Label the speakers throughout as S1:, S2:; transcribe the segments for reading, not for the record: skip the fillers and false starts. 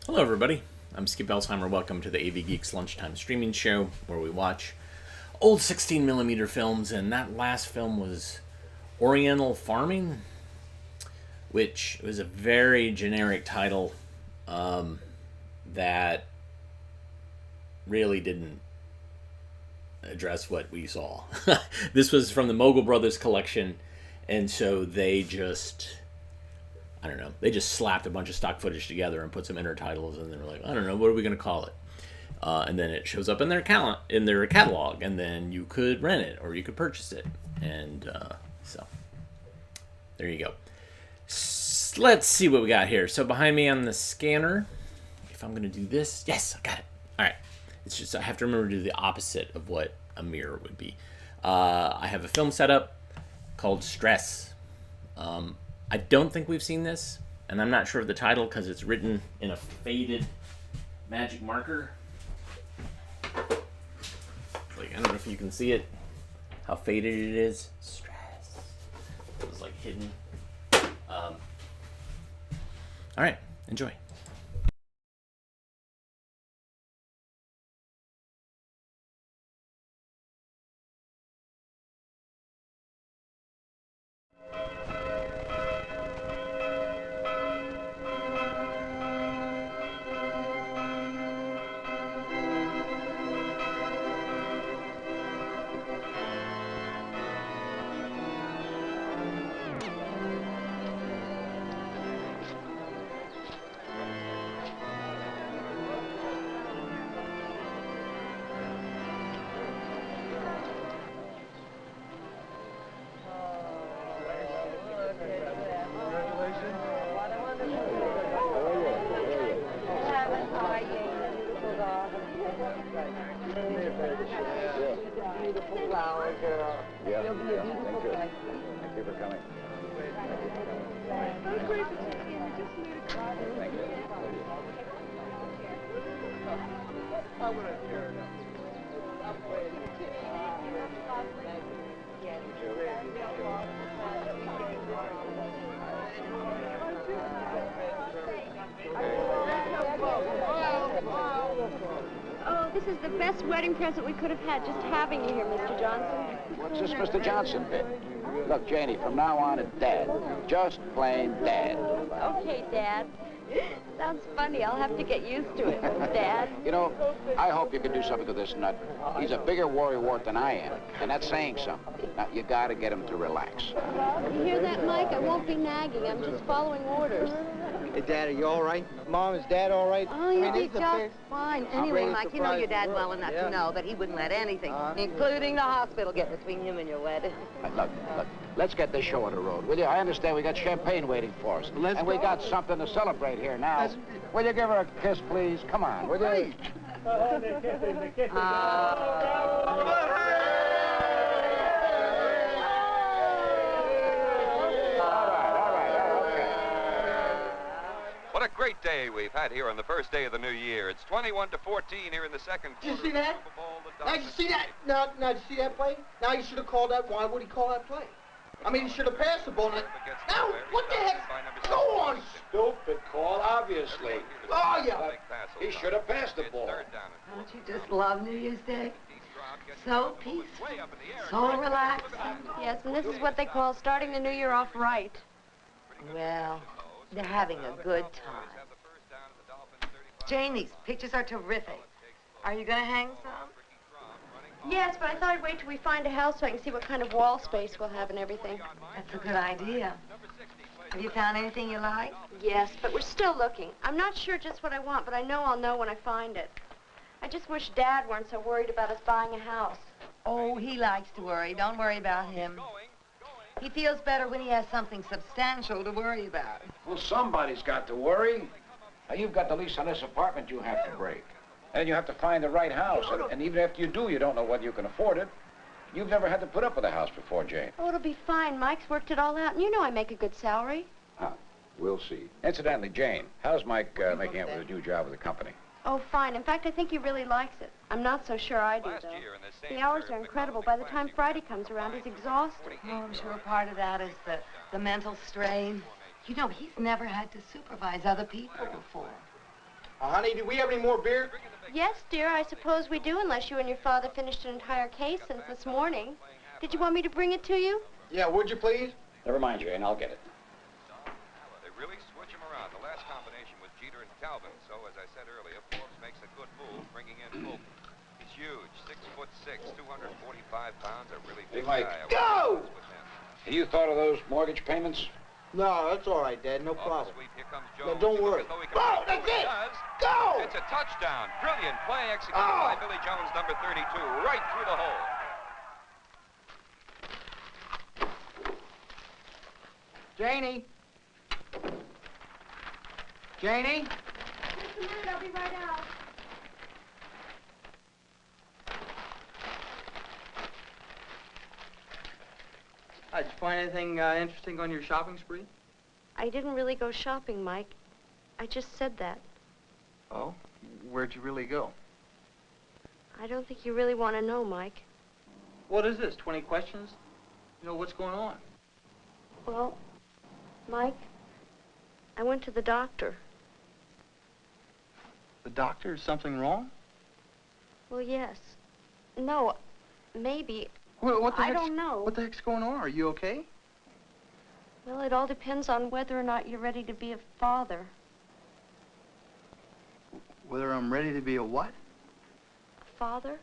S1: Hello, everybody. I'm Skip Elsheimer. Welcome to the AV Geeks Lunchtime Streaming Show, where we watch old 16mm films. And that last film was Oriental Farming, which was a very generic title that really didn't address what we saw. This was from the Mogul Brothers collection, and so they just, I don't know, they just slapped a bunch of stock footage together and put some intertitles, and they were like, I don't know, what are we going to call it? And then it shows up in their catalog, and then you could rent it or you could purchase it, and so there you go. Let's see what we got here. So behind me on the scanner, if I'm going to do this, yes, I got it. All right. It's just I have to remember to do the opposite of what a mirror would be. I have a film setup called Stress. I don't think we've seen this, and I'm not sure of the title because it's written in a faded magic marker. Like, I don't know if you can see it, how faded it is. Stress. It was like hidden. All right, enjoy.
S2: Oh, this is the best wedding present we could have had, just having you here, Mr. Johnson.
S3: What's this Mr. Johnson bit? Look, Janie, from now on, it's Dad. Just plain Dad.
S2: Okay, Dad. Sounds funny. I'll have to get used to it, Dad.
S3: You know, I hope you can do something with this nut. He's a bigger worrywart than I am, and that's saying something. Now, you gotta get him to relax.
S2: You hear that, Mike? I won't be nagging. I'm just following orders.
S4: Hey, Dad, are you all right? Mom, is Dad all right?
S2: Oh, you'll be
S4: it's a
S2: just
S4: big-
S2: fine.
S5: Anyway,
S4: really
S5: Mike, you know your dad
S4: surprised.
S5: well enough
S4: Yeah.
S5: to know that he wouldn't let anything, including the hospital, get between him and your wedding.
S3: Look, let's get this show on the road, will you? I understand we got champagne waiting for us.
S4: Let's
S3: and we
S4: go.
S3: got something to celebrate here now. Will you give her a kiss, please? Come on, will you?
S6: What a great day we've had here on the first day of the new year. It's 21-14 here in the second
S4: Did you
S6: quarter.
S4: see that?
S6: Super Bowl, the
S4: Now, you
S6: Dodgers
S4: see that?
S6: defeat.
S4: Now, did you see that play? Now, you should have called that. Why would he call that play? I mean, he should have passed the ball. Now, what the heck? Go on.
S3: Stupid call, obviously.
S4: Oh, yeah.
S6: Big pass
S3: He
S6: over.
S3: should have passed the
S6: It's
S3: ball.
S6: third down and
S5: Don't you just love New Year's Day? So peaceful,
S6: way up in the air.
S5: so relaxing.
S2: Yes, and this is what they call starting the new year off right.
S5: Well, they're having a good time. Jane, these pictures are terrific. Are you going to hang some?
S2: Yes, but I thought I'd wait till we find a house so I can see what kind of wall space we'll have and everything.
S5: That's a good idea. Have you found anything you like?
S2: Yes, but we're still looking. I'm not sure just what I want, but I know I'll know when I find it. I just wish Dad weren't so worried about us buying a house.
S5: Oh, he likes to worry. Don't worry about him. He feels better when he has something substantial to worry about.
S3: Well, somebody's got to worry. Now, you've got the lease on this apartment you have to break. And you have to find the right house. And even after you do, you don't know whether you can afford it. You've never had to put up with a house before, Jane.
S2: Oh, it'll be fine. Mike's worked it all out, and you know I make a good salary.
S3: We'll see. Incidentally, Jane, how's Mike making out with his new job with the company?
S2: Oh, fine. In fact, I think he really likes it. I'm not so sure I do,
S6: Last
S2: though.
S6: year in this same
S2: The hours
S6: term,
S2: are
S6: the
S2: incredible.
S6: Golden
S2: By the time
S6: Classic
S2: Friday comes around, he's exhausted.
S5: Oh, I'm sure part of that is the mental strain. You know, he's never had to supervise other people before.
S4: Honey, do we have any more beer?
S2: Yes, dear, I suppose we do, unless you and your father finished an entire case since this morning. Did you want me to bring it to you?
S4: Yeah, would you please?
S3: Never mind, Jane, I'll get it.
S6: They really switch them around. The last combination was Jeter and Calvin. So, as I said earlier, Forbes makes a good move, bringing in Fulton. He's huge, 6'6", 245 pounds, a really big
S3: Mike.
S6: guy.
S4: Go!
S3: Have you thought of those mortgage payments?
S4: No, that's all right, Dad. No
S6: Off the
S4: problem.
S6: sweep, here comes
S4: No,
S6: Jones.
S4: don't worry.
S6: Go!
S4: That's it!
S6: Does.
S4: Go!
S6: It's a touchdown. Brilliant play executed by Billy Jones, number 32, right through the hole.
S4: Janie? Janie?
S2: Just a minute, I'll be right out.
S4: Did you find anything interesting on your shopping spree?
S2: I didn't really go shopping, Mike. I just said that.
S4: Oh? Where'd you really go?
S2: I don't think you really want to know, Mike.
S4: What is this, 20 questions? You know, what's going on?
S2: Well, Mike, I went to the doctor.
S4: The doctor? Is something wrong?
S2: Well, yes. No, maybe.
S4: What the
S2: I
S4: heck's,
S2: don't know.
S4: What the heck's going on? Are you okay?
S2: Well, it all depends on whether or not you're ready to be a father.
S4: Whether I'm ready to be a what?
S2: A father?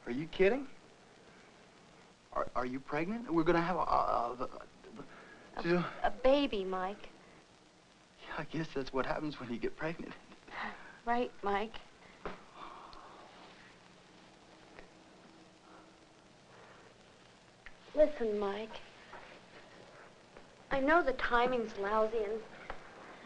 S4: Are you kidding? Are you pregnant? We're gonna have
S2: A baby, Mike.
S4: I guess that's what happens when you get pregnant.
S2: Right, Mike. Listen, Mike. I know the timing's lousy and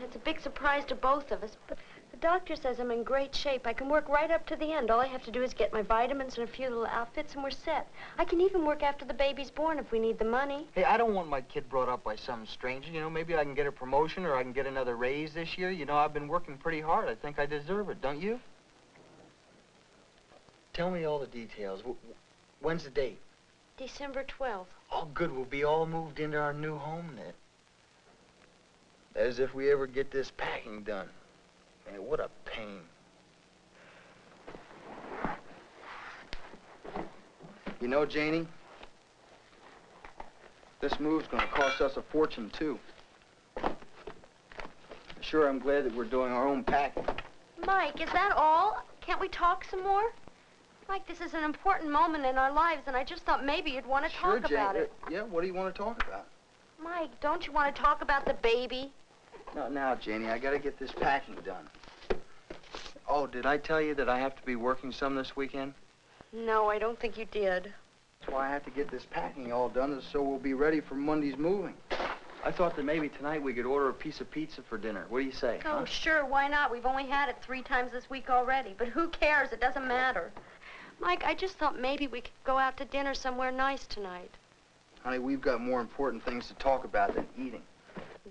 S2: it's a big surprise to both of us, but the doctor says I'm in great shape. I can work right up to the end. All I have to do is get my vitamins and a few little outfits and we're set. I can even work after the baby's born if we need the money.
S7: Hey, I don't want my kid brought up by some stranger. You know, maybe I can get a promotion or I can get another raise this year. You know, I've been working pretty hard. I think I deserve it, don't you? Tell me all the details. When's the date?
S2: December 12th.
S7: Oh, good. We'll be all moved into our new home then. As if we ever get this packing done. Man, what a pain.
S4: You know, Janie, this move's gonna cost us a fortune, too. Sure, I'm glad that we're doing our own packing.
S2: Mike, is that all? Can't we talk some more? Mike, this is an important moment in our lives, and I just thought maybe you'd want to talk about it.
S4: Yeah, what do you want to talk about?
S2: Mike, don't you want to talk about the baby?
S4: No, now, Janie, I gotta get this packing done.
S7: Oh, did I tell you that I have to be working some this weekend?
S2: No, I don't think you did.
S4: That's why I have to get this packing all done, so we'll be ready for Monday's moving.
S7: I thought that maybe tonight we could order a piece of pizza for dinner. What do you say,
S2: Oh,
S7: huh?
S2: sure, why not? We've only had it 3 times this week already, but who cares? It doesn't matter. Mike, I just thought maybe we could go out to dinner somewhere nice tonight.
S4: Honey, we've got more important things to talk about than eating.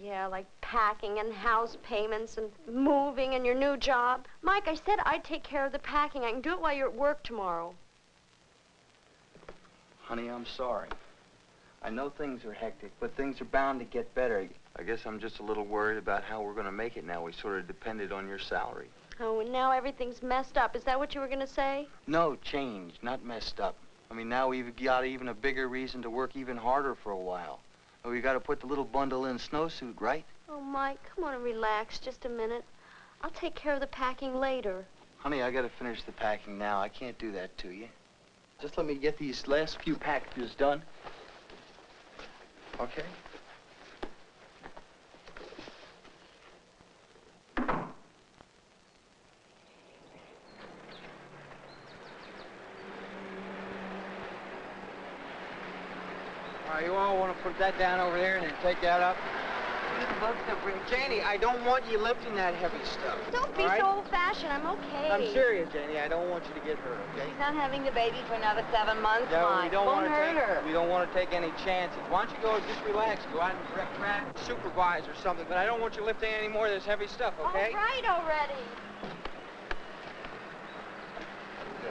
S2: Yeah, like packing and house payments and moving and your new job. Mike, I said I'd take care of the packing. I can do it while you're at work tomorrow.
S7: Honey, I'm sorry. I know things are hectic, but things are bound to get better. I guess I'm just a little worried about how we're going to make it now. We sort of depended on your salary.
S2: Oh, and now everything's messed up. Is that what you were going to say?
S7: No, changed, not messed up. I mean, now we've got even a bigger reason to work even harder for a while. We got to put the little bundle in snowsuit, right?
S2: Oh, Mike, come on and relax just a minute. I'll take care of the packing later.
S7: Honey, I got to finish the packing now. I can't do that to you. Just let me get these last few packages done. Okay?
S4: You all want to put that down over there and then take that up? Janie, I don't want you lifting that heavy stuff.
S2: Don't be
S4: all right?
S2: so old-fashioned. I'm okay.
S4: I'm serious, Janie. I don't want you to get hurt, okay?
S5: She's not having the baby for another 7 months,
S4: Yeah,
S5: Mike.
S4: we don't
S5: Won't
S4: want to
S5: hurt her.
S4: we don't want to take any chances. Why don't you go just relax, go out and direct traffic, supervise or something, but I don't want you lifting any more of this heavy stuff, okay?
S2: All right already.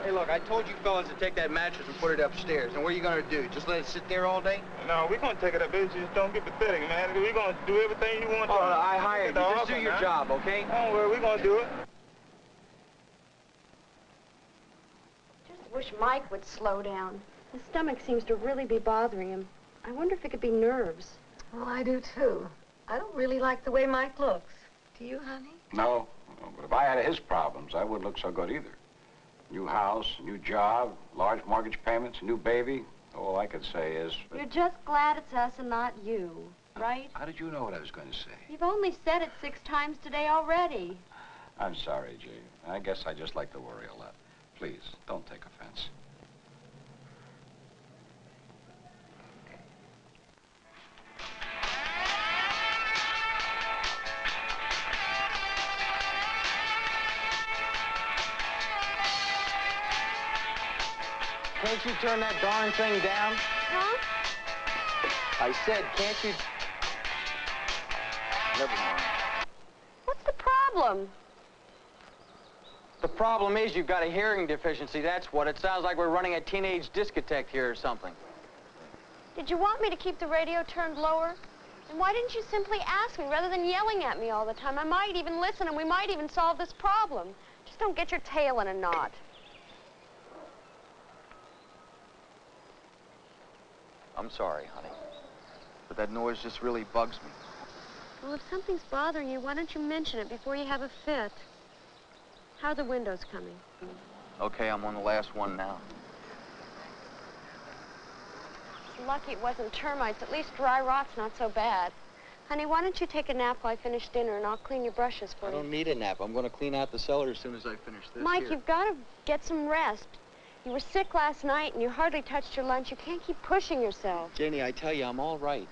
S4: Hey, look, I told you fellas to take that mattress and put it upstairs. And what are you gonna do? Just let it sit there all day?
S8: No, we're gonna take it up. Just don't get pathetic, man. We're gonna do everything you want.
S4: Oh, I hired you. Just do your job, okay?
S8: Don't worry, we're gonna do it.
S2: Just wish Mike would slow down. His stomach seems to really be bothering him. I wonder if it could be nerves.
S5: Well, I do, too. I don't really like the way Mike looks. Do you, honey?
S3: No, but if I had his problems, I wouldn't look so good either. New house, new job, large mortgage payments, new baby. All I could say is...
S2: You're just glad it's us and not you, right?
S3: How did you know what I was going to say?
S2: You've only said it 6 times today already.
S3: I'm sorry, Jane. I guess I just like to worry a lot. Please, don't take offense.
S4: Can't you turn that darn thing down?
S2: Huh?
S4: I said, can't you... Never mind.
S2: What's the problem?
S4: The problem is you've got a hearing deficiency, that's what. It sounds like we're running a teenage discotheque here or something.
S2: Did you want me to keep the radio turned lower? And why didn't you simply ask me rather than yelling at me all the time? I might even listen and we might even solve this problem. Just don't get your tail in a knot.
S7: I'm sorry, honey. But that noise just really bugs me.
S2: Well, if something's bothering you, why don't you mention it before you have a fit? How are the windows coming?
S7: Okay, I'm on the last one now.
S2: Lucky it wasn't termites. At least dry rot's not so bad. Honey, why don't you take a nap while I finish dinner and I'll clean your brushes for
S7: I
S2: you.
S7: don't need a nap. I'm going to clean out the cellar as soon as I finish this
S2: Mike,
S7: here.
S2: you've got to get some rest. You were sick last night and you hardly touched your lunch. You can't keep pushing yourself.
S7: Janie, I tell you, I'm all right.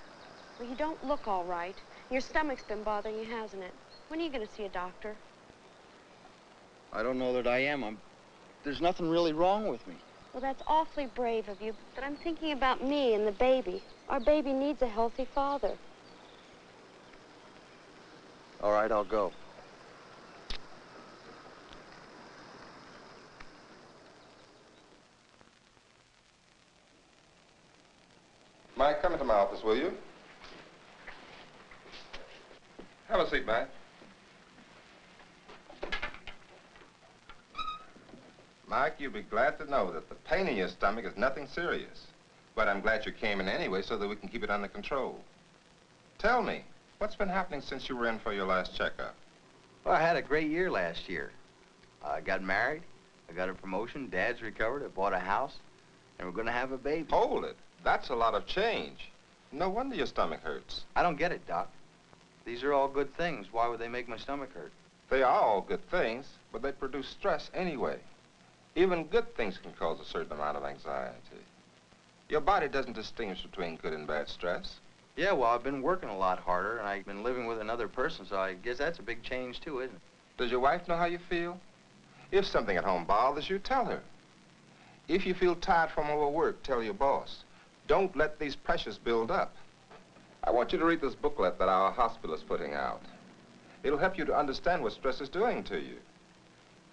S2: Well, you don't look all right. Your stomach's been bothering you, hasn't it? When are you going to see a doctor?
S7: I don't know that I am. There's nothing really wrong with me.
S2: Well, that's awfully brave of you, but I'm thinking about me and the baby. Our baby needs a healthy father.
S7: All right, I'll go.
S6: Mike, come into my office, will you? Have a seat, Mike. Mike, you'll be glad to know that the pain in your stomach is nothing serious. But I'm glad you came in anyway so that we can keep it under control. Tell me, what's been happening since you were in for your last checkup?
S7: Well, I had a great year last year. I got married, I got a promotion, Dad's recovered, I bought a house, and we're going to have a baby.
S6: Hold it. That's a lot of change. No wonder your stomach hurts.
S7: I don't get it, Doc. These are all good things. Why would they make my stomach hurt?
S6: They are all good things, but they produce stress anyway. Even good things can cause a certain amount of anxiety. Your body doesn't distinguish between good and bad stress.
S7: Yeah, well, I've been working a lot harder, and I've been living with another person, so I guess that's a big change, too, isn't it?
S6: Does your wife know how you feel? If something at home bothers you, tell her. If you feel tired from overwork, tell your boss. Don't let these pressures build up. I want you to read this booklet that our hospital is putting out. It'll help you to understand what stress is doing to you.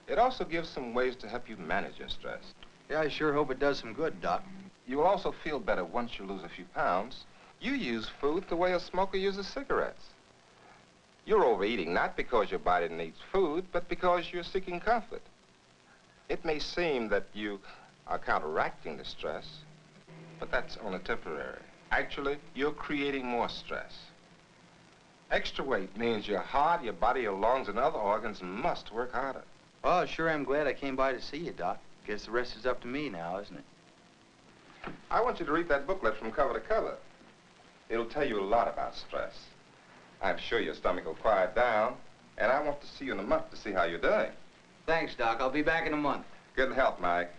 S6: It also gives some ways to help you manage your stress.
S7: Yeah, I sure hope it does some good, Doc.
S6: You will also feel better once you lose a few pounds. You use food the way a smoker uses cigarettes. You're overeating not because your body needs food, but because you're seeking comfort. It may seem that you are counteracting the stress, but that's only temporary. Actually, you're creating more stress. Extra weight means your heart, your body, your lungs, and other organs must work harder.
S7: Well, I sure am glad I came by to see you, Doc. Guess the rest is up to me now, isn't it?
S6: I want you to read that booklet from cover to cover. It'll tell you a lot about stress. I'm sure your stomach will quiet down, and I want to see you in a month to see how you're doing.
S7: Thanks, Doc. I'll be back in a month.
S6: Good health, Mike.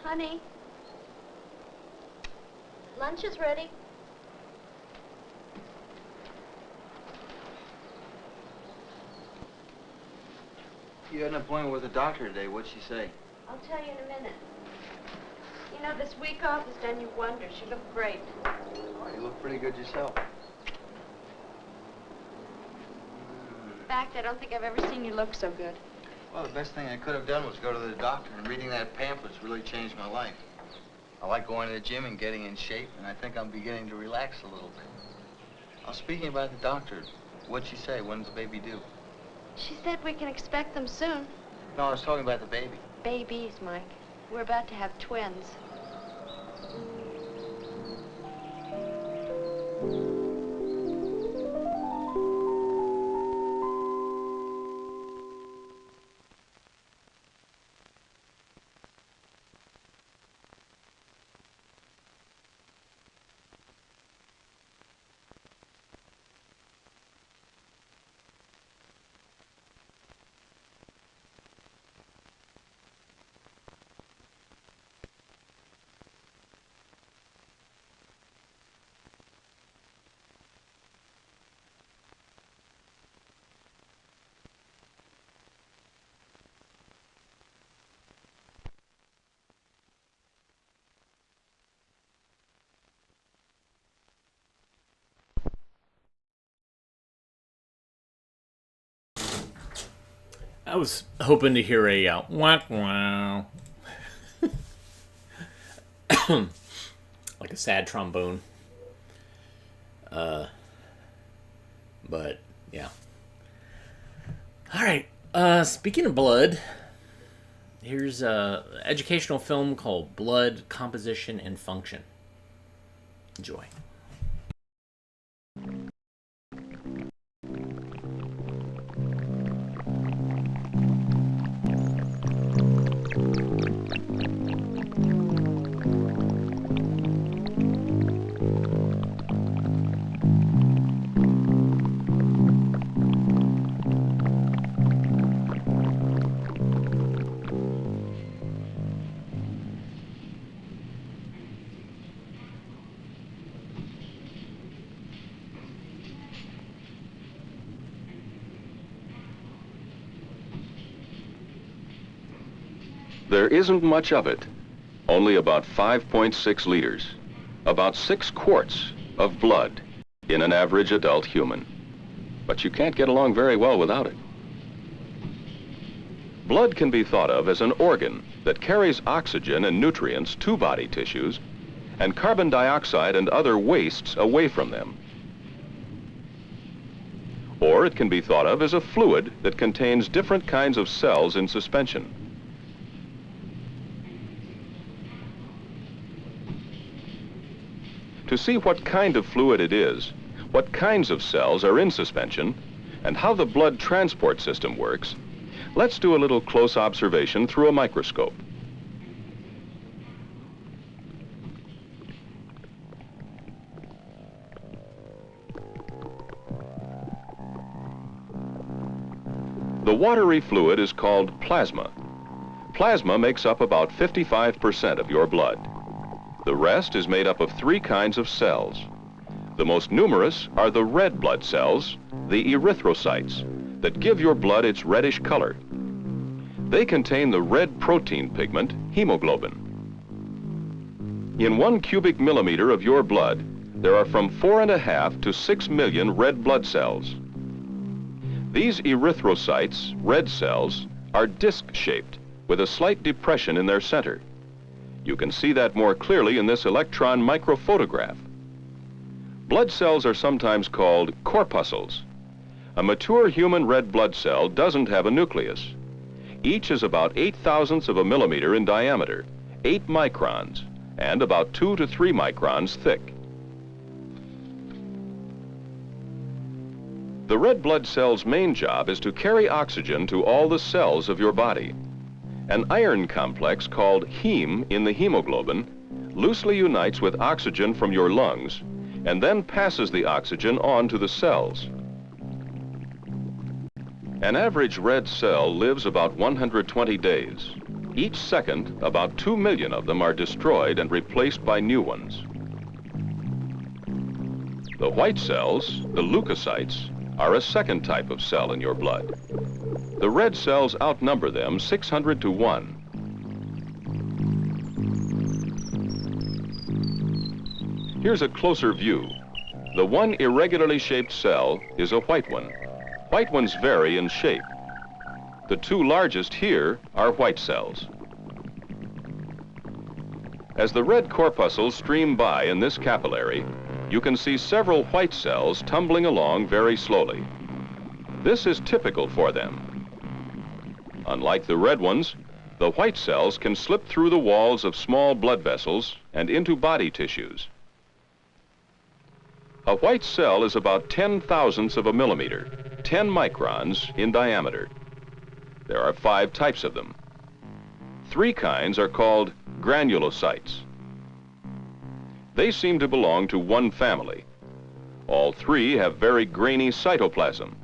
S2: Honey, lunch is ready.
S7: You had an appointment with the doctor today. What'd she say?
S2: I'll tell you in a minute. You know, this week off has done you wonders. You look great.
S7: Oh, you look pretty good yourself.
S2: In fact, I don't think I've ever seen you look so good.
S7: Well, the best thing I could have done was go to the doctor, and reading that pamphlet's really changed my life. I like going to the gym and getting in shape, and I think I'm beginning to relax a little bit. Now, speaking about the doctor, what'd she say? When's the baby due?
S2: She said we can expect them soon.
S7: No, I was talking about the baby.
S2: Babies, Mike. We're about to have twins.
S1: I was hoping to hear a wah wah, like a sad trombone. But yeah. All right. Speaking of blood, here's a educational film called Blood Composition and Function. Enjoy.
S9: There isn't much of it, only about 5.6 liters, about 6 quarts of blood in an average adult human. But you can't get along very well without it. Blood can be thought of as an organ that carries oxygen and nutrients to body tissues and carbon dioxide and other wastes away from them. Or it can be thought of as a fluid that contains different kinds of cells in suspension. To see what kind of fluid it is, what kinds of cells are in suspension, and how the blood transport system works, let's do a little close observation through a microscope. The watery fluid is called plasma. Plasma makes up about 55% of your blood. The rest is made up of 3 kinds of cells. The most numerous are the red blood cells, the erythrocytes, that give your blood its reddish color. They contain the red protein pigment, hemoglobin. In 1 cubic millimeter of your blood, there are from 4.5 to 6 million red blood cells. These erythrocytes, red cells, are disc-shaped with a slight depression in their center. You can see that more clearly in this electron microphotograph. Blood cells are sometimes called corpuscles. A mature human red blood cell doesn't have a nucleus. Each is about 0.008 of a millimeter in diameter, 8 microns, and about 2 to 3 microns thick. The red blood cell's main job is to carry oxygen to all the cells of your body. An iron complex called heme in the hemoglobin loosely unites with oxygen from your lungs and then passes the oxygen on to the cells. An average red cell lives about 120 days. Each second, about 2 million of them are destroyed and replaced by new ones. The white cells, the leukocytes, are a second type of cell in your blood. The red cells outnumber them 600 to 1. Here's a closer view. The one irregularly shaped cell is a white one. White ones vary in shape. The two largest here are white cells. As the red corpuscles stream by in this capillary, you can see several white cells tumbling along very slowly. This is typical for them. Unlike the red ones, the white cells can slip through the walls of small blood vessels and into body tissues. A white cell is about 10,000ths of a millimeter, 10 microns in diameter. There are 5 types of them. 3 kinds are called granulocytes. They seem to belong to one family. All 3 have very grainy cytoplasm.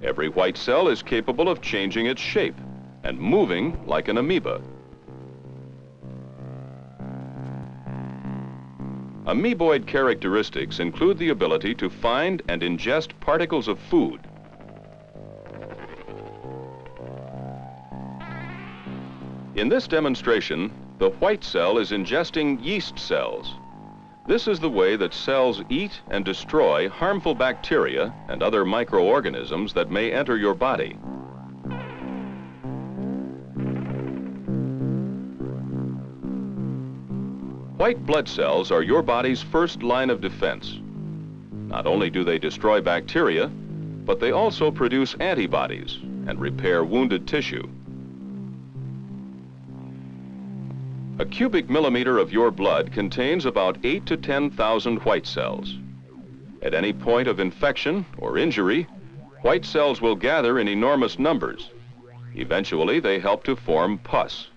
S9: Every white cell is capable of changing its shape and moving like an amoeba. Amoeboid characteristics include the ability to find and ingest particles of food. In this demonstration, the white cell is ingesting yeast cells. This is the way that cells eat and destroy harmful bacteria and other microorganisms that may enter your body. White blood cells are your body's first line of defense. Not only do they destroy bacteria, but they also produce antibodies and repair wounded tissue. A cubic millimeter of your blood contains about 8 to 10,000 white cells. At any point of infection or injury, white cells will gather in enormous numbers. Eventually, they help to form pus.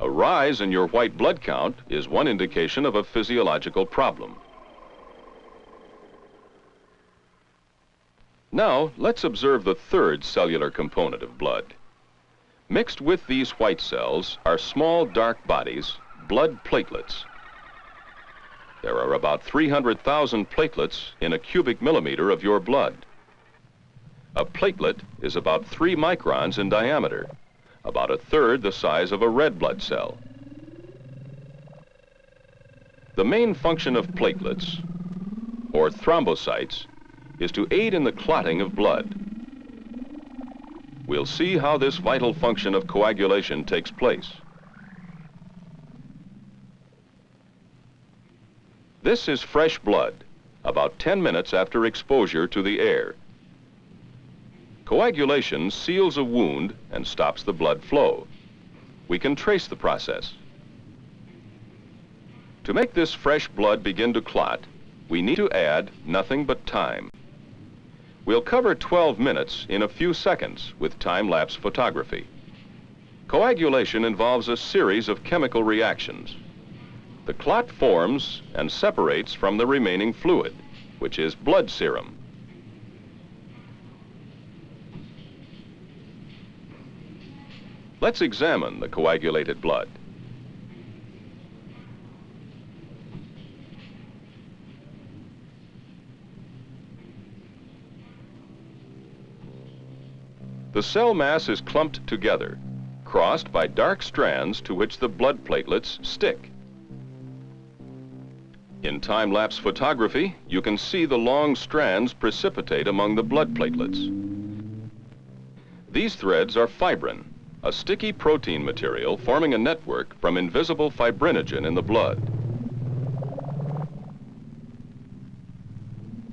S9: A rise in your white blood count is one indication of a physiological problem. Now, let's observe the third cellular component of blood. Mixed with these white cells are small dark bodies, blood platelets. There are about 300,000 platelets in a cubic millimeter of your blood. A platelet is about 3 microns in diameter, about 1/3 the size of a red blood cell. The main function of platelets, or thrombocytes, is to aid in the clotting of blood. We'll see how this vital function of coagulation takes place. This is fresh blood, about 10 minutes after exposure to the air. Coagulation seals a wound and stops the blood flow. We can trace the process. To make this fresh blood begin to clot, we need to add nothing but time. We'll cover 12 minutes in a few seconds with time-lapse photography. Coagulation involves a series of chemical reactions. The clot forms and separates from the remaining fluid, which is blood serum. Let's examine the coagulated blood. The cell mass is clumped together, crossed by dark strands to which the blood platelets stick. In time-lapse photography, you can see the long strands precipitate among the blood platelets. These threads are fibrin, a sticky protein material forming a network from invisible fibrinogen in the blood.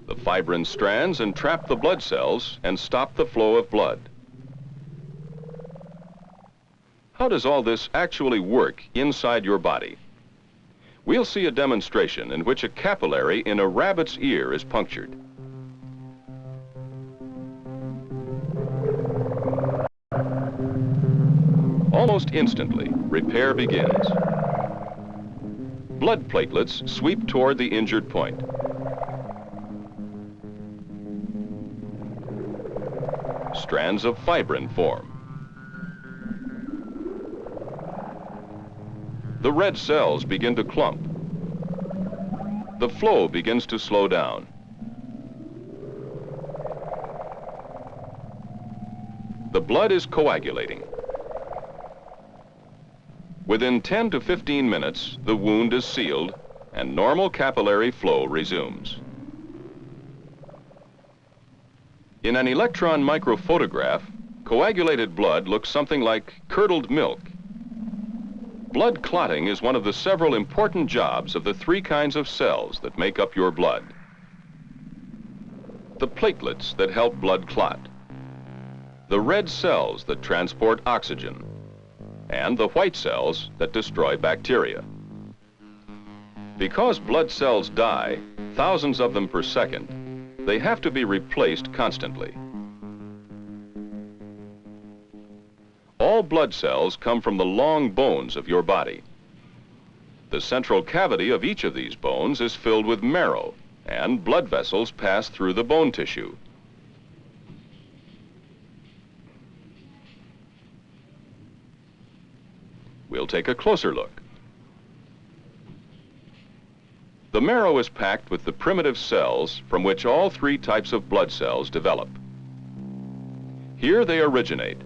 S9: The fibrin strands entrap the blood cells and stop the flow of blood. How does all this actually work inside your body? We'll see a demonstration in which a capillary in a rabbit's ear is punctured. Almost instantly, repair begins. Blood platelets sweep toward the injured point. Strands of fibrin form. The red cells begin to clump. The flow begins to slow down. The blood is coagulating. Within 10 to 15 minutes, the wound is sealed and normal capillary flow resumes. In an electron microphotograph, coagulated blood looks something like curdled milk. Blood clotting is one of the several important jobs of the three kinds of cells that make up your blood. The platelets that help blood clot, the red cells that transport oxygen, and the white cells that destroy bacteria. Because blood cells die, thousands of them per second, they have to be replaced constantly. All blood cells come from the long bones of your body. The central cavity of each of these bones is filled with marrow, and blood vessels pass through the bone tissue. We'll take a closer look. The marrow is packed with the primitive cells from which all three types of blood cells develop. Here they originate,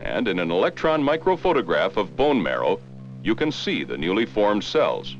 S9: and in an electron microphotograph of bone marrow, you can see the newly formed cells.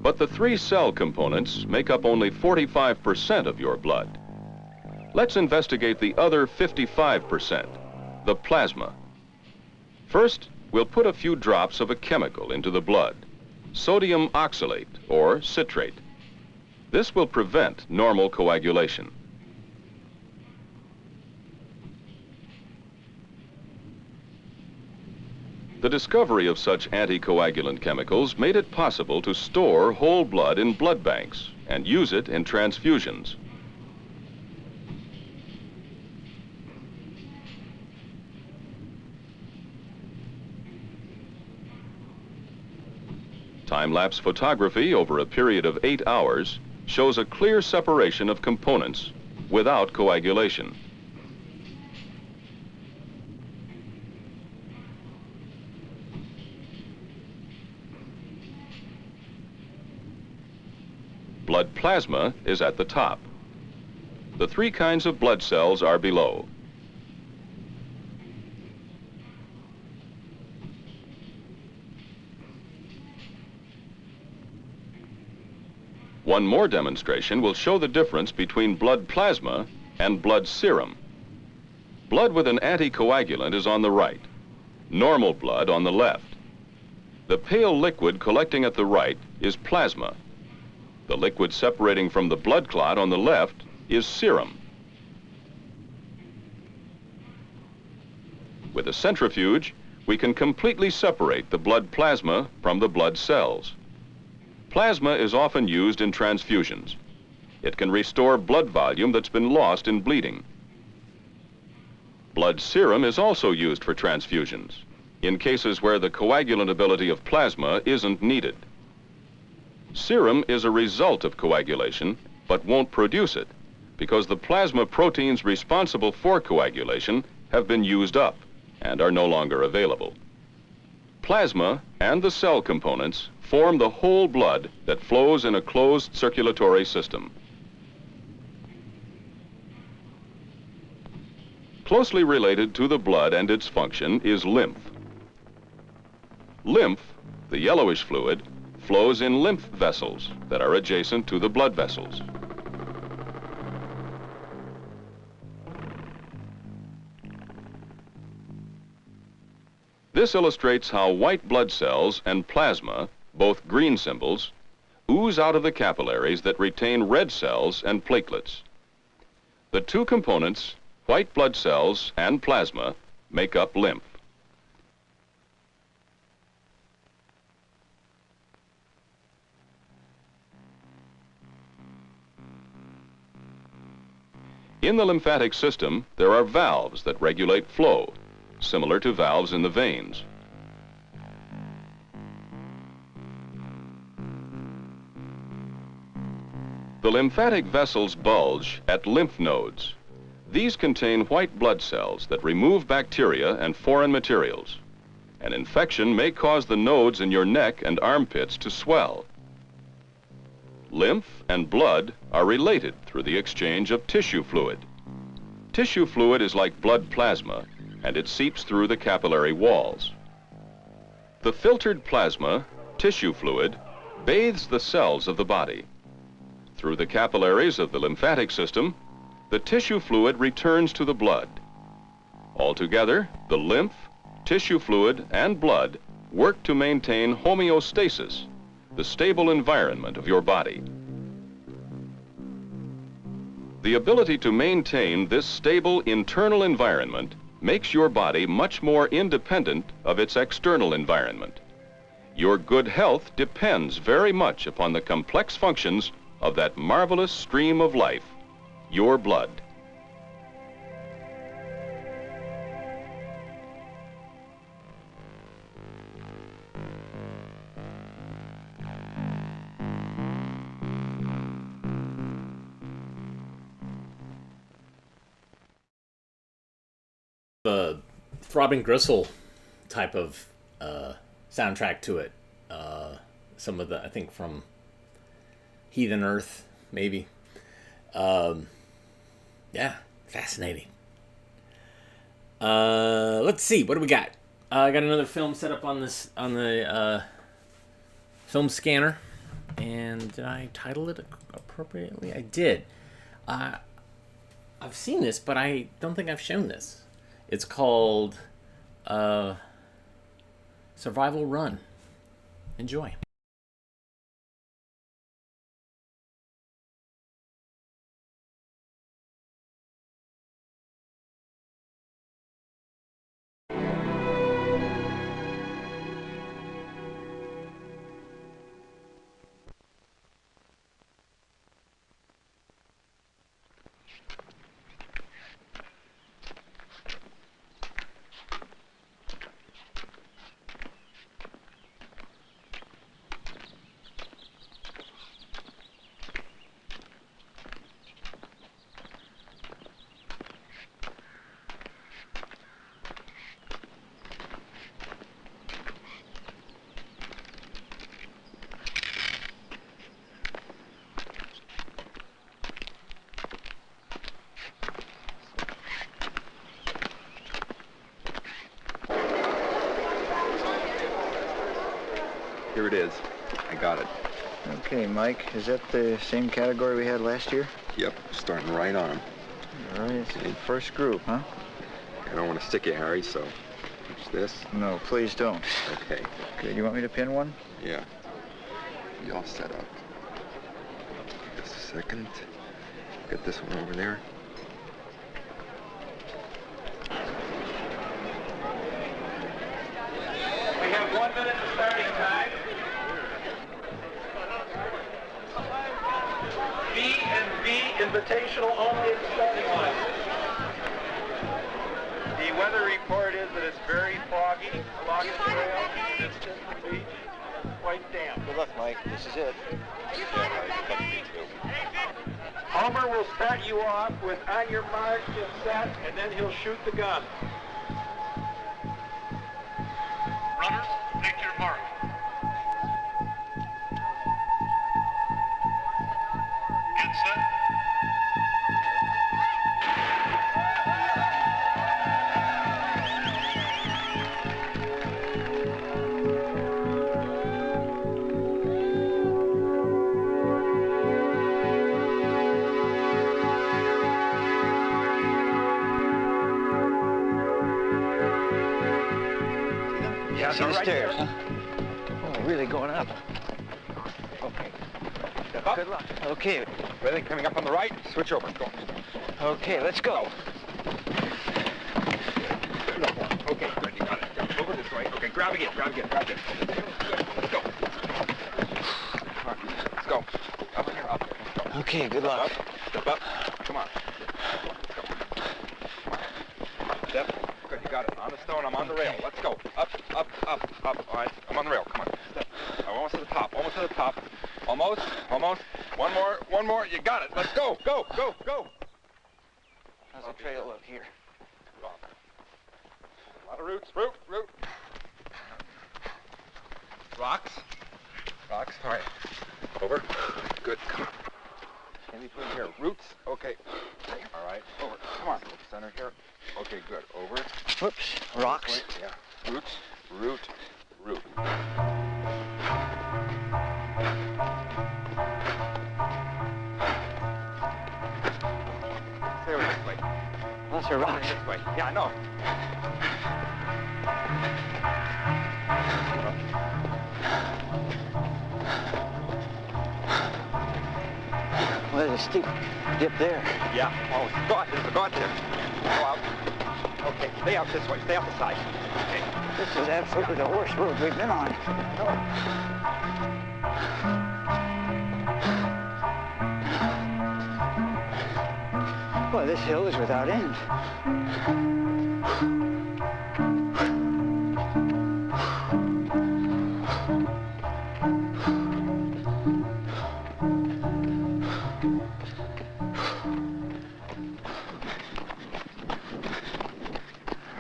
S9: But the three cell components make up only 45% of your blood. Let's investigate the other 55%, the plasma. First, we'll put a few drops of a chemical into the blood, sodium oxalate or citrate. This will prevent normal coagulation. The discovery of such anticoagulant chemicals made it possible to store whole blood in blood banks and use it in transfusions. Time-lapse photography over a period of 8 hours shows a clear separation of components without coagulation. Blood plasma is at the top. The three kinds of blood cells are below. One more demonstration will show the difference between blood plasma and blood serum. Blood with an anticoagulant is on the right, normal blood on the left. The pale liquid collecting at the right is plasma. The liquid separating from the blood clot on the left is serum. With a centrifuge, we can completely separate the blood plasma from the blood cells. Plasma is often used in transfusions. It can restore blood volume that's been lost in bleeding. Blood serum is also used for transfusions, in cases where the coagulant ability of plasma isn't needed. Serum is a result of coagulation, but won't produce it, because the plasma proteins responsible for coagulation have been used up and are no longer available. Plasma and the cell components form the whole blood that flows in a closed circulatory system. Closely related to the blood and its function is lymph. Lymph, the yellowish fluid, flows in lymph vessels that are adjacent to the blood vessels. This illustrates how white blood cells and plasma, both green symbols, ooze out of the capillaries that retain red cells and platelets. The two components, white blood cells and plasma, make up lymph. In the lymphatic system, there are valves that regulate flow, similar to valves in the veins. The lymphatic vessels bulge at lymph nodes. These contain white blood cells that remove bacteria and foreign materials. An infection may cause the nodes in your neck and armpits to swell. Lymph and blood are related through the exchange of tissue fluid. Tissue fluid is like blood plasma, and it seeps through the capillary walls. The filtered plasma, tissue fluid, bathes the cells of the body. Through the capillaries of the lymphatic system, the tissue fluid returns to the blood. Altogether, the lymph, tissue fluid, and blood work to maintain homeostasis, the stable environment of your body. The ability to maintain this stable internal environment makes your body much more independent of its external environment. Your good health depends very much upon the complex functions of that marvelous stream of life, your blood.
S1: The throbbing gristle type of soundtrack to it. Some of the, I think from Heathen Earth, maybe. Yeah, fascinating. Let's see, what do we got? I got another film set up on this on the film scanner, and did I title it appropriately? I did. I've seen this, but I don't think I've shown this. It's called Survival Run. Enjoy.
S10: Here it is. I got it.
S11: Okay, Mike, is that the same category we had last year?
S10: Yep, starting right on them.
S11: All right, it's the first group, huh?
S10: I don't want to stick you, Harry, so push this.
S11: No, please don't.
S10: Okay.
S11: Okay, you want me to pin one?
S10: Yeah. You all set up. Just a second. Get this one over there.
S8: We have 1 minute to starting time. B and B invitational only at the starting line. The weather report is that it's very foggy along the trail. Distant, beach, quite damp.
S11: Good luck, Mike. This is it.
S8: Homer will start you off with on your mark, get set, and then he'll shoot the gun. Runners, take your mark. Get set.
S11: See the stairs, huh? Oh, really going up.
S8: Okay. Step up.
S11: Good luck. Okay.
S8: Ready? Coming up on the right. Switch over. Go.
S11: Okay, let's go.
S8: No. Okay, good. You got it. Over this way. Okay, grab again. Grab again. Grab again. Good. Let's go. All right. Let's go. Up here. Up. Let's go.
S11: Okay, good luck.
S8: Step up. Come on. Step. Good. You got it. On the stone. I'm on the rail. Let's go. Up. Up. Up. Up. All right. I'm on the rail. Come on. Step. I'm almost to the top. Almost to the top. Almost. Almost. One more. You got it. Let's go. Go.
S11: How's the trail look here?
S8: A lot of roots. Root. Rocks. All right. Over. Good. Come on. In between here. Roots. Okay. All right. Over. Come on. Center here. Okay, good. Over.
S11: Whoops. Rocks.
S8: Yeah. Roots. Root. Stay over this way.
S11: Those are rocks.
S8: This way. Yeah, I know.
S11: Well, there's a steep dip there.
S8: Yeah. Oh, there's a god there. Go out. Okay, stay out this way. Stay out the side. Okay.
S11: This is absolutely the worst road we've been on. Boy, this hill is without end.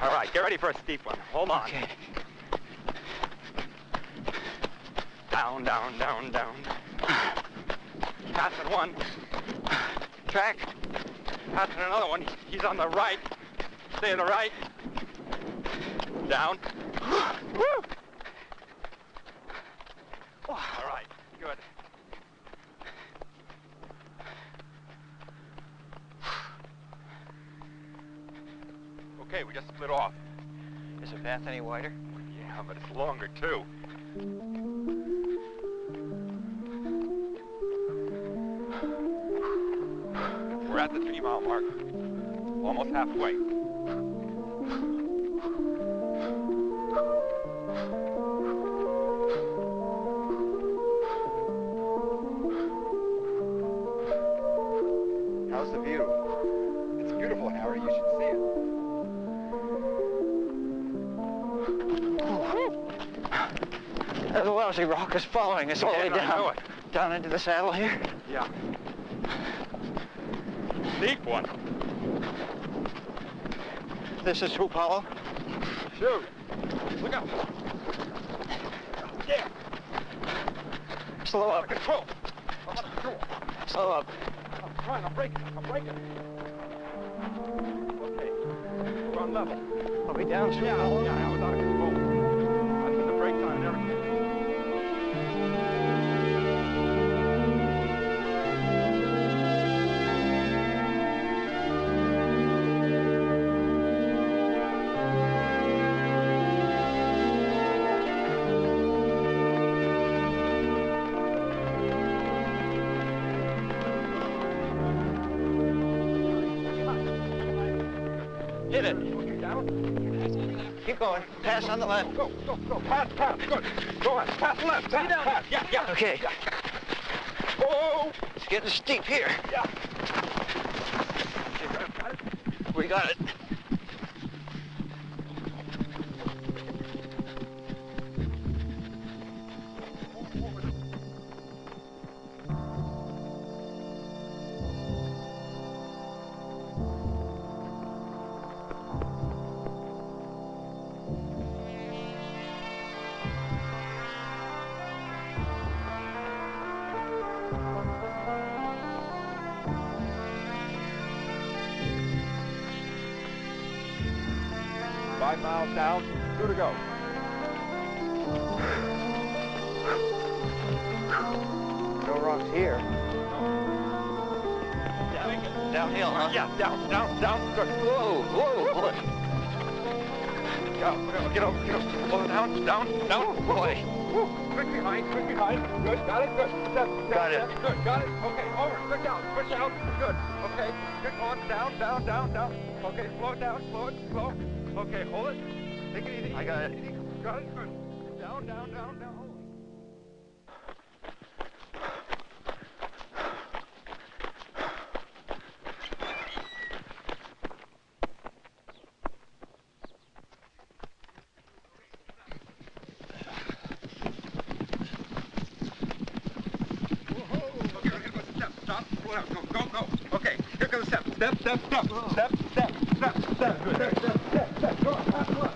S8: All right, get ready for a steep one. Hold on.
S11: Okay.
S8: Down. Passing one. Track. Passing another one. He's on the right. Stay on the right. Down. Woo! All right, good. Okay, we just split off.
S11: Is the path any wider?
S8: Yeah, but it's longer too. We're at the 3-mile mark. Almost halfway. How's the view? It's beautiful, Harry. You should see it.
S11: The lousy rock is following us all the way
S8: Yeah, I know
S11: down. Down into the saddle here.
S8: Yeah. Deep one.
S11: This is Hoop Hollow.
S8: Shoot. Look out. Yeah.
S11: Slow up.
S8: Control. I'm under control.
S11: Slow up.
S8: I'm trying. I'm breaking. Okay. We're on level.
S11: Are we down Hoop Hollow?
S8: Yeah, I was out of control. I put the brakes on and everything.
S11: Hit it.
S8: Okay, down.
S11: Keep going. Pass on the left.
S8: Go. Pass. Good. Go on. Pass left. Pass. Yeah.
S11: Okay.
S8: Oh.
S11: It's getting steep here.
S8: Yeah.
S11: We got it.
S8: Five miles down. 2 to go.
S11: No rocks here. Downhill, huh?
S8: Yeah, down. Good.
S11: Whoa, boy.
S8: Get over. Slow down.
S11: Boy.
S8: Woo. Quick behind. Good. Got it. Good.
S11: Got it.
S8: Good. Got it. Okay. Over. Push out. Good. Okay. Get on. Down. Okay. Slow it down. Slow. Okay. Hold it. Take it easy.
S11: I got it.
S8: Easy. Got it. Good. Down. Hold it.
S11: 5
S8: Step, step, step, step. Good. Step. Go on. Pass the left.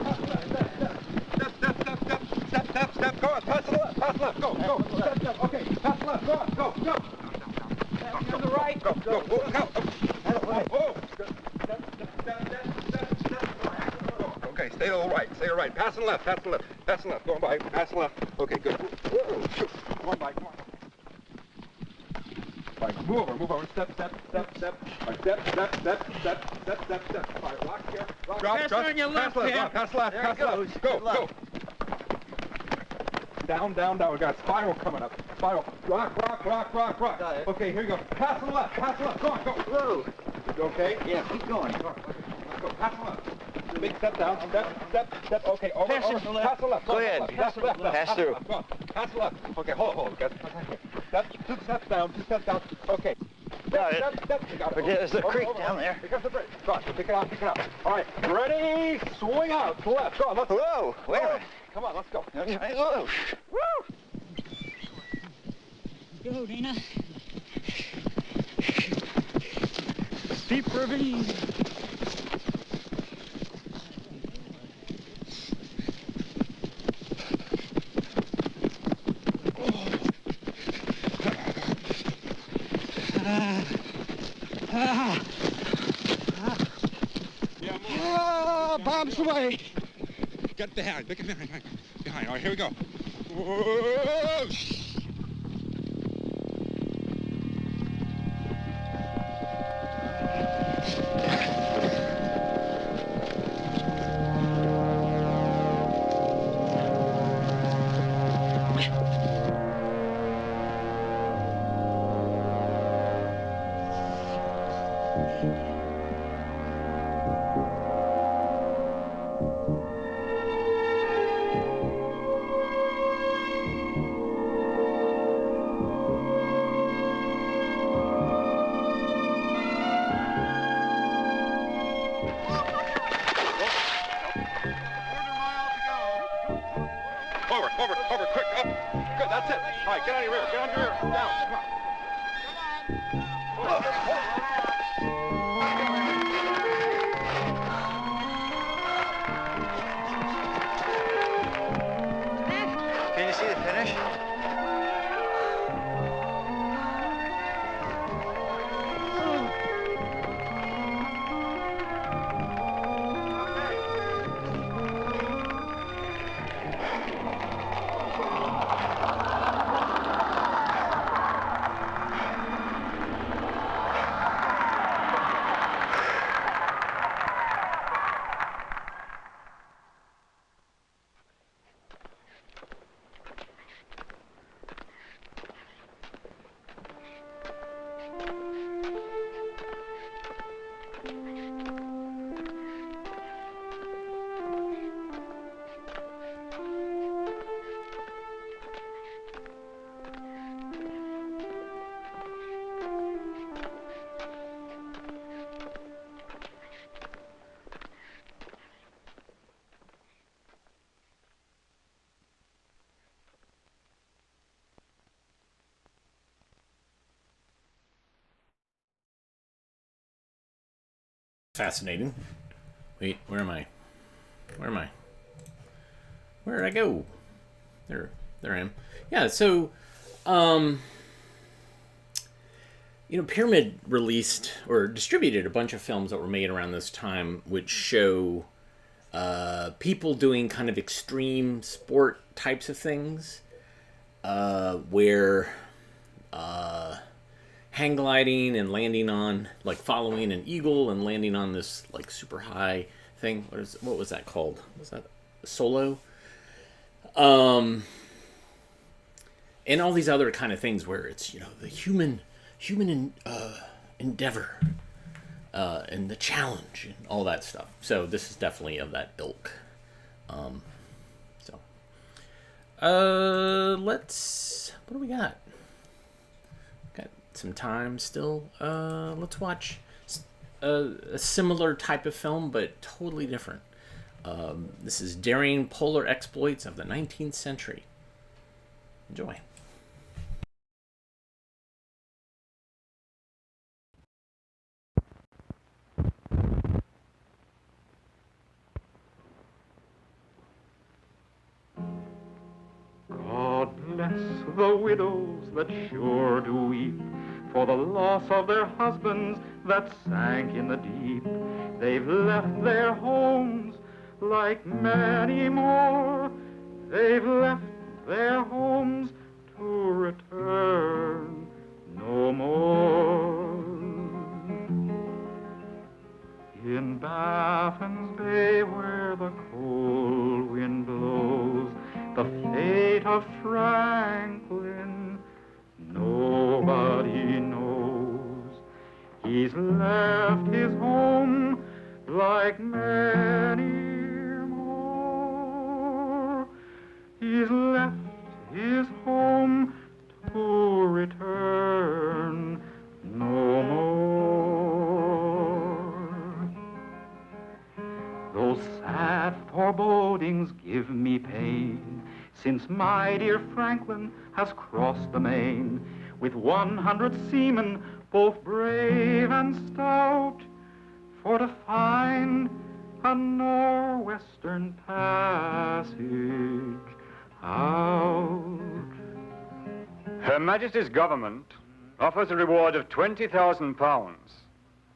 S8: Step. Go on. Pass the left. Go. Step. Okay. Pass the left. Go on. Go.
S4: To the right.
S8: Go. Go. Oh. Step. Okay. Stay a little right. Pass the left. Go on by. Pass the left. Okay. Good. Whoa. Shoot. Go on by. Come on. Right, move over. Step. All right, step. All right, lock here. Drop.
S4: Pass on your left, Pam.
S8: Pass left.
S4: There it goes.
S8: Go.
S4: Good luck.
S8: Down. We got a spiral coming up. Spiral. Rock.
S4: Got it.
S8: Okay, here you go. Pass to the left. Go on, go.
S4: Whoa.
S8: You okay?
S4: Yeah, keep going.
S8: Let's go. Pass the left. Big step down. Step. Okay, over.
S4: Pass it to the left.
S8: Pass the left.
S11: Go ahead.
S8: Pass the left.
S11: Pass through.
S8: Go on. Pass the left. Okay, hold. Guys. Two steps down. Okay.
S11: Got it.
S8: Step. You got it.
S11: But there's a
S8: Over,
S11: creek
S8: over.
S11: down there.
S8: Here comes the bridge. Go on. Pick it out. All right. Ready? Swing out to the left. Go on. Let's
S11: Whoa, wait a minute.
S8: Come on, let's go.
S11: Whoa.
S8: Woo!
S12: Go, Dana. Steep ravine.
S8: Bombs away. Get it behind. Behind. All right, here we go. Whoa! Over, quick, up. Good, that's it. All right, get on your rear, down, come on.
S11: Can you see the finish?
S1: Fascinating. Wait, where am I? Where did I go? There I am. Yeah, so, Pyramid released or distributed a bunch of films that were made around this time, which show people doing kind of extreme sport types of things, where hang gliding and landing on, like following an eagle and landing on this like super high thing. What was that called? Was that solo? And all these other kind of things where it's the human endeavor and the challenge and all that stuff. So this is definitely of that ilk. Let's. What do we got? Some time still. Let's watch a similar type of film, but totally different. This is Daring Polar Exploits of the 19th Century. Enjoy.
S12: Alas, the widows that sure do weep for the loss of their husbands that sank in the deep. They've left their homes like many more. They've left their homes to return no more. In Baffin's Bay where the cold wind blows, the fate of Franklin nobody knows. He's left his home like many more. He's left his home to return no more. Those sad forebodings give me pain, since my dear Franklin has crossed the main with 100 seamen, both brave and stout, for to find a nor'western passage out.
S13: Her Majesty's government offers a reward of £20,000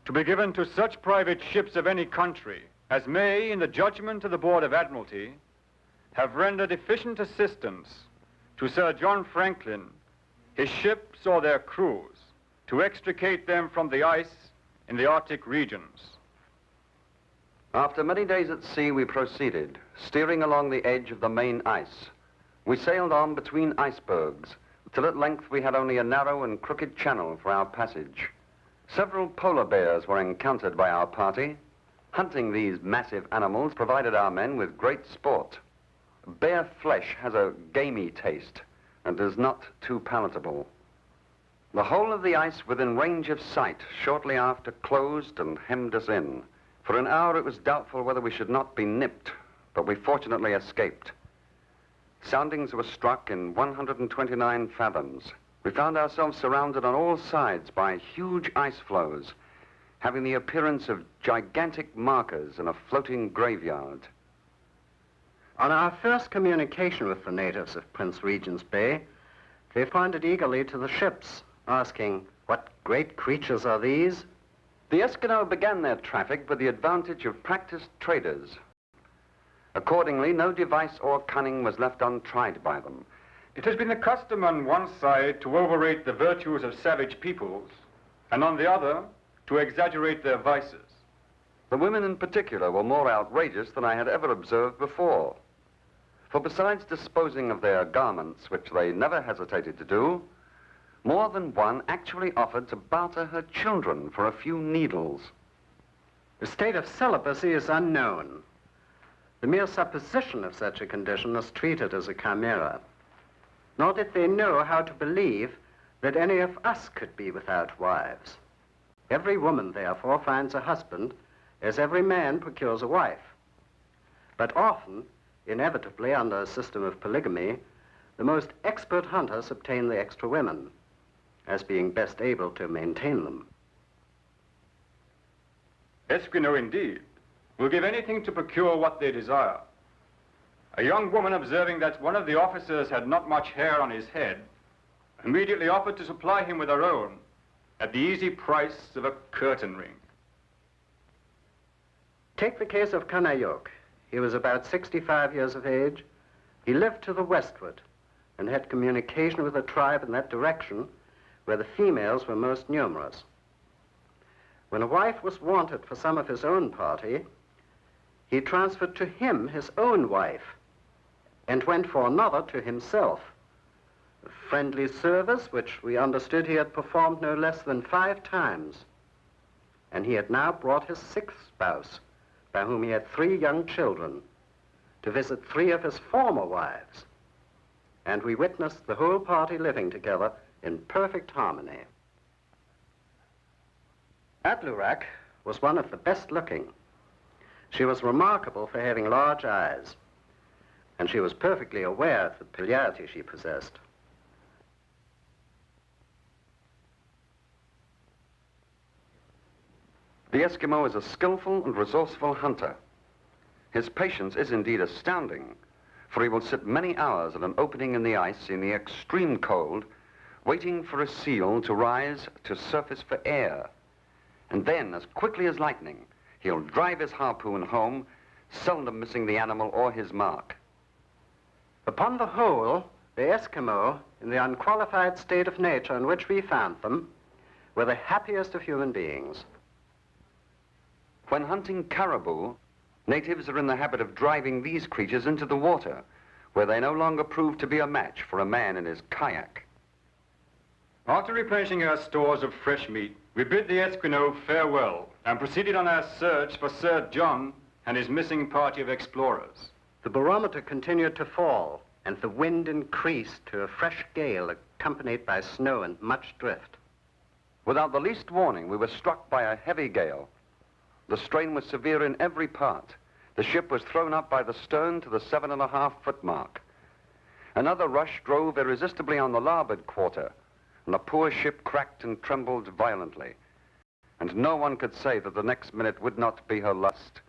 S13: to be given to such private ships of any country as may, in the judgment of the Board of Admiralty, have rendered efficient assistance to Sir John Franklin, his ships or their crews, to extricate them from the ice in the Arctic regions.
S14: After many days at sea, we proceeded, steering along the edge of the main ice. We sailed on between icebergs, till at length we had only a narrow and crooked channel for our passage. Several polar bears were encountered by our party. Hunting these massive animals provided our men with great sport. Bear flesh has a gamey taste and is not too palatable. The whole of the ice within range of sight shortly after closed and hemmed us in. For an hour it was doubtful whether we should not be nipped, but we fortunately escaped. Soundings were struck in 129 fathoms. We found ourselves surrounded on all sides by huge ice floes, having the appearance of gigantic markers in a floating graveyard.
S15: On our first communication with the natives of Prince Regent's Bay, they pointed eagerly to the ships, asking, "What great creatures are these?"
S14: The Eskimo began their traffic with the advantage of practiced traders. Accordingly, no device or cunning was left untried by them.
S13: It has been the custom on one side to overrate the virtues of savage peoples, and on the other, to exaggerate their vices.
S14: The women in particular were more outrageous than I had ever observed before. For besides disposing of their garments, which they never hesitated to do, more than one actually offered to barter her children for a few needles.
S15: The state of celibacy is unknown. The mere supposition of such a condition was treated as a chimera. Nor did they know how to believe that any of us could be without wives. Every woman, therefore, finds a husband as every man procures a wife. But often, inevitably under a system of polygamy, the most expert hunters obtain the extra women, as being best able to maintain them.
S13: Eskimo, indeed, will give anything to procure what they desire. A young woman, observing that one of the officers had not much hair on his head, immediately offered to supply him with her own at the easy price of a curtain ring.
S15: Take the case of Kanayok. He was about 65 years of age. He lived to the westward and had communication with a tribe in that direction where the females were most numerous. When a wife was wanted for some of his own party, he transferred to him his own wife and went for another to himself. A friendly service which we understood he had performed no less than 5 times. And he had now brought his 6th spouse, by whom he had 3 young children, to visit 3 of his former wives. And we witnessed the whole party living together in perfect harmony. Atlurak was one of the best looking. She was remarkable for having large eyes, and she was perfectly aware of the peculiarity she possessed.
S14: The Eskimo is a skillful and resourceful hunter. His patience is indeed astounding, for he will sit many hours at an opening in the ice in the extreme cold, waiting for a seal to rise to surface for air. And then, as quickly as lightning, he'll drive his harpoon home, seldom missing the animal or his mark.
S15: Upon the whole, the Eskimo, in the unqualified state of nature in which we found them, were the happiest of human beings.
S14: When hunting caribou, natives are in the habit of driving these creatures into the water, where they no longer prove to be a match for a man in his kayak.
S13: After replenishing our stores of fresh meat, we bid the Eskimo farewell and proceeded on our search for Sir John and his missing party of explorers.
S15: The barometer continued to fall, and the wind increased to a fresh gale accompanied by snow and much drift.
S14: Without the least warning, we were struck by a heavy gale. The strain was severe in every part. The ship was thrown up by the stern to the 7.5-foot mark. Another rush drove irresistibly on the larboard quarter, and the poor ship cracked and trembled violently. And no one could say that the next minute would not be her last.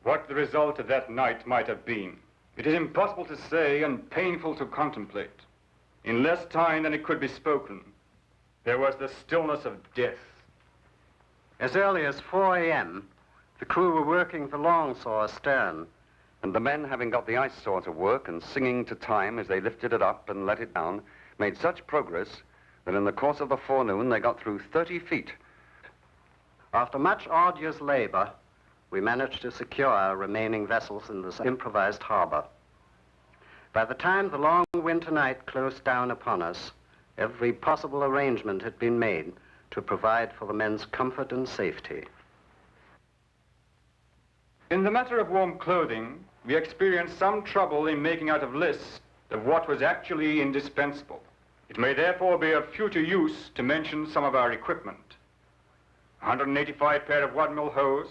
S13: What the result of that night might have been, it is impossible to say and painful to contemplate. In less time than it could be spoken, there was the stillness of death.
S15: As early as 4 a.m., the crew were working the long saw astern,
S14: and the men, having got the ice saw to work and singing to time as they lifted it up and let it down, made such progress that in the course of the forenoon they got through 30 feet.
S15: After much arduous labor, we managed to secure our remaining vessels in this improvised harbor. By the time the long winter night closed down upon us, every possible arrangement had been made to provide for the men's comfort and safety.
S13: In the matter of warm clothing, we experienced some trouble in making out a list of what was actually indispensable. It may therefore be of future use to mention some of our equipment. 185 pair of wadmill hose,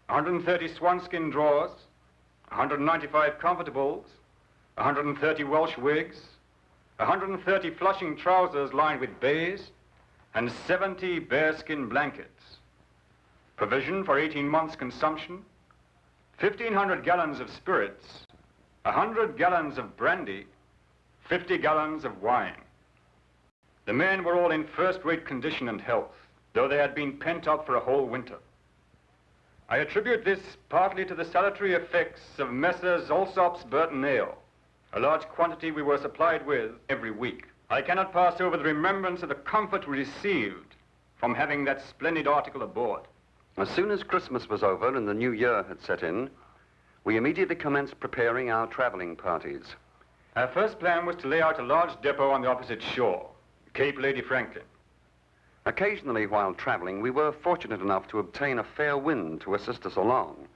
S13: 130 swanskin drawers, 195 comfortables, 130 Welsh wigs, 130 flushing trousers lined with baize, and 70 bearskin blankets. Provision for 18 months' consumption, 1,500 gallons of spirits, 100 gallons of brandy, 50 gallons of wine. The men were all in first-rate condition and health, though they had been pent up for a whole winter. I attribute this partly to the salutary effects of Messrs. Allsop's Burton Ale, a large quantity we were supplied with every week. I cannot pass over the remembrance of the comfort we received from having that splendid article aboard.
S14: As soon as Christmas was over and the new year had set in, we immediately commenced preparing our traveling parties.
S13: Our first plan was to lay out a large depot on the opposite shore, Cape Lady Franklin.
S14: Occasionally, while traveling, we were fortunate enough to obtain a fair wind to assist us along,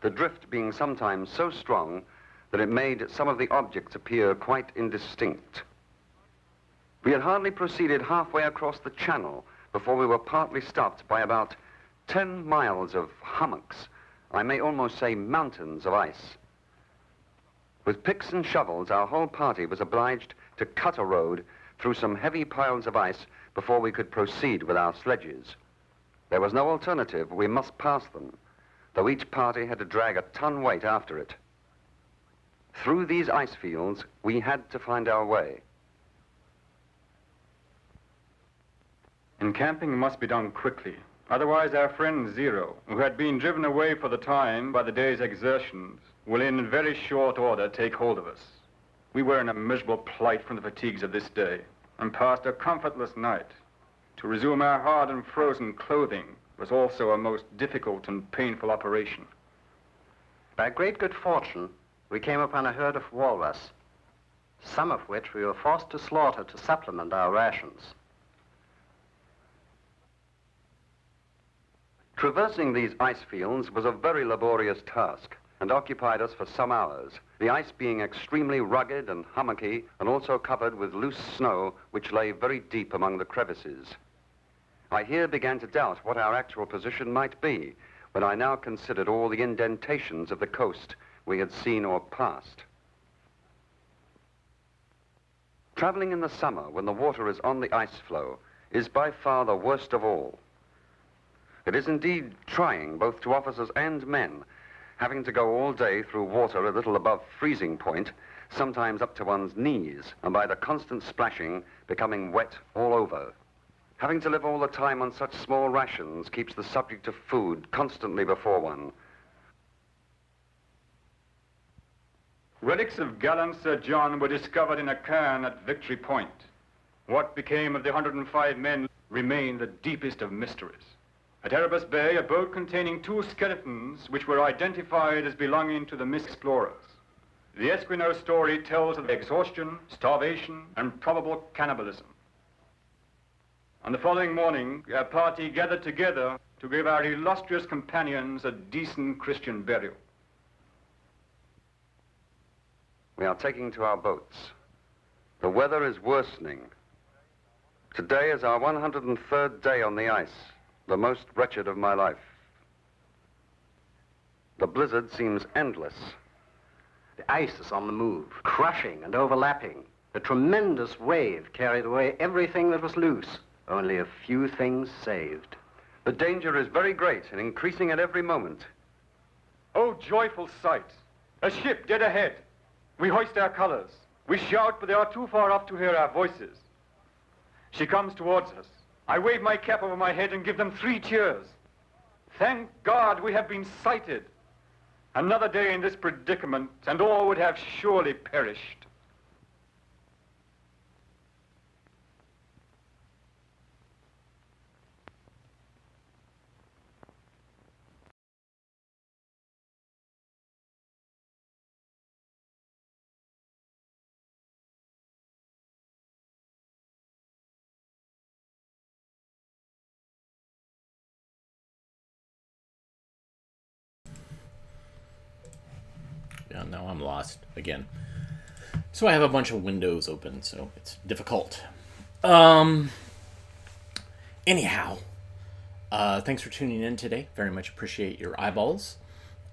S14: the drift being sometimes so strong that it made some of the objects appear quite indistinct. We had hardly proceeded halfway across the channel before we were partly stopped by about 10 miles of hummocks, I may almost say mountains of ice. With picks and shovels, our whole party was obliged to cut a road through some heavy piles of ice before we could proceed with our sledges. There was no alternative. We must pass them, though each party had to drag a ton weight after it. Through these ice fields, we had to find our way.
S13: Encamping must be done quickly. Otherwise, our friend Zero, who had been driven away for the time by the day's exertions, will in very short order take hold of us. We were in a miserable plight from the fatigues of this day, and passed a comfortless night. To resume our hard and frozen clothing was also a most difficult and painful operation.
S15: By great good fortune, we came upon a herd of walrus, some of which we were forced to slaughter to supplement our rations.
S14: Traversing these ice fields was a very laborious task and occupied us for some hours, the ice being extremely rugged and hummocky and also covered with loose snow which lay very deep among the crevices. I here began to doubt what our actual position might be when I now considered all the indentations of the coast we had seen or passed. Traveling in the summer when the water is on the ice floe is by far the worst of all. It is indeed trying both to officers and men, having to go all day through water a little above freezing point, sometimes up to one's knees, and by the constant splashing, becoming wet all over. Having to live all the time on such small rations keeps the subject of food constantly before one.
S13: Relics of gallant Sir John were discovered in a cairn at Victory Point. What became of the 105 men remain the deepest of mysteries. At Erebus Bay, a boat containing 2 skeletons which were identified as belonging to the missing explorers. The Esquimaux story tells of exhaustion, starvation, and probable cannibalism. On the following morning, our party gathered together to give our illustrious companions a decent Christian burial.
S14: We are taking to our boats. The weather is worsening. Today is our 103rd day on the ice, the most wretched of my life. The blizzard seems endless.
S15: The ice is on the move, crushing and overlapping. A tremendous wave carried away everything that was loose. Only a few things saved.
S14: The danger is very great and increasing at every moment.
S13: Oh, joyful sight! A ship dead ahead. We hoist our colors. We shout, but they are too far off to hear our voices. She comes towards us. I wave my cap over my head and give them 3 cheers. Thank God we have been sighted. Another day in this predicament, and all would have surely perished.
S1: Yeah, now I'm lost again. So I have a bunch of windows open, so it's difficult. Anyhow, thanks for tuning in today. Very much appreciate your eyeballs.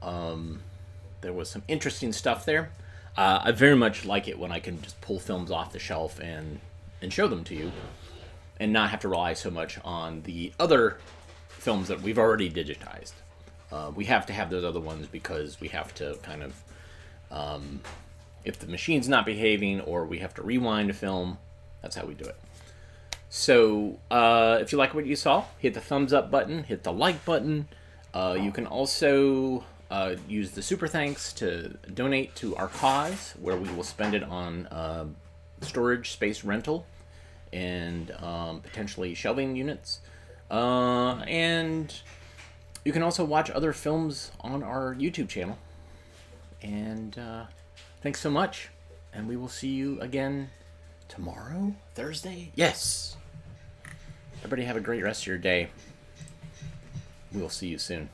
S1: There was some interesting stuff there. I very much like it when I can just pull films off the shelf and show them to you, and not have to rely so much on the other films that we've already digitized. We have to have those other ones because we have to kind of, if the machine's not behaving or we have to rewind a film, that's how we do it. So if you like what you saw, hit the thumbs up button, hit the like button. You can also use the super thanks to donate to our cause, where we will spend it on storage space rental and potentially shelving units. And you can also watch other films on our YouTube channel. And thanks so much. And we will see you again tomorrow? Thursday? Yes. Everybody have a great rest of your day. We'll see you soon.